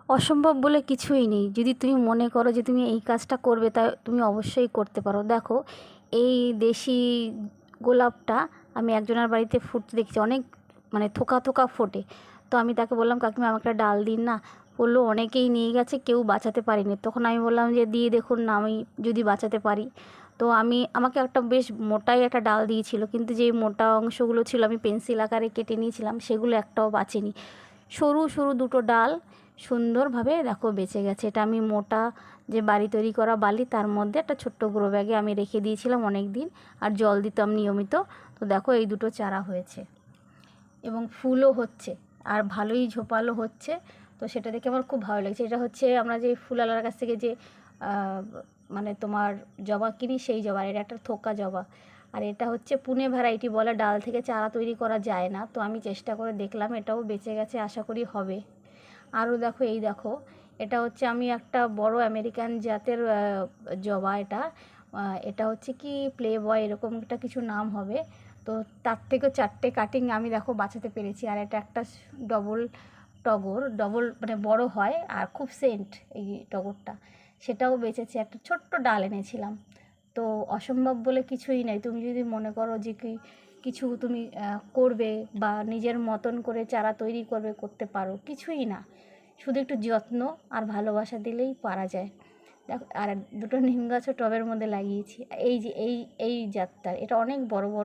অসম্ভব বলে কিছুই নেই। যদি তুমি মনে করো যে তুমি এই কাজটা করবে, তা তুমি অবশ্যই করতে পারো। দেখো, এই দেশি গোলাপটা আমি একজনের বাড়িতে ফুটতে দেখছি, অনেক মানে থোকা থোকা ফোটে। তো আমি তাকে বললাম, কাকিমা আমাকে একটা ডাল দিন না। বললো অনেকেই নিয়ে গেছে, কেউ বাঁচাতে পারেনি। তখন আমি বললাম যে দিয়ে দেখুন না, আমি যদি বাঁচাতে পারি। তো আমাকে একটা বেশ মোটাই একটা ডাল দিয়েছিল, কিন্তু যেই মোটা অংশগুলো ছিল আমি পেন্সিল আকারে কেটে নিয়েছিলাম, সেগুলো একটাও বাঁচেনি। সরু সরু দুটো ডাল সুন্দরভাবে দেখো বেঁচে গেছে। এটা আমি মোটা যে বাড়ি তৈরি করা বালি, তার মধ্যে একটা ছোট্ট গ্রো ব্যাগে আমি রেখে দিয়েছিলাম অনেক দিন, আর জল দিতাম নিয়মিত। তো দেখো এই দুটো চারা হয়েছে এবং ফুলও হচ্ছে, আর ভালোই ঝোপালো হচ্ছে। তো সেটা দেখে আমার খুব ভালো লাগছে। এটা হচ্ছে আমরা যে ফুলওয়ালার কাছ থেকে যে মানে তোমার জবা কিনি, সেই জবা। এটা একটা থোকা জবা। আর এটা হচ্ছে পুনে ভ্যারাইটি বলে, ডাল থেকে চারা তৈরি করা যায় না। তো আমি চেষ্টা করে দেখলাম, এটাও বেঁচে গেছে, আশা করি হবে। আরও দেখো, এই দেখো, এটা হচ্ছে আমি একটা বড় আমেরিকান জাতের জবা। এটা হচ্ছে কি প্লে বয়, এরকম একটা কিছু নাম হবে। তো তার থেকেও 4টে কাটিং আমি দেখো বাঁচাতে পেরেছি। আর এটা একটা ডবল টগর, ডবল মানে বড় হয় আর খুব সেন্ট এই টগরটা, সেটাও বেঁচেছে। একটা ছোট্ট ডাল এনেছিলাম। তো অসম্ভব বলে কিছুই নেই। তুমি যদি মনে করো যে কিছু তুমি করবে বা নিজের মতন করে চারা তৈরি করবে, করতে পারো। কিছুই না, শুধু একটু যত্ন আর ভালোবাসা দিলেই পারা যায়। দেখো, আর দুটো নিম গাছও টবের মধ্যে লাগিয়েছি। এই যে এই এই জাতটার, এটা অনেক বড় বড়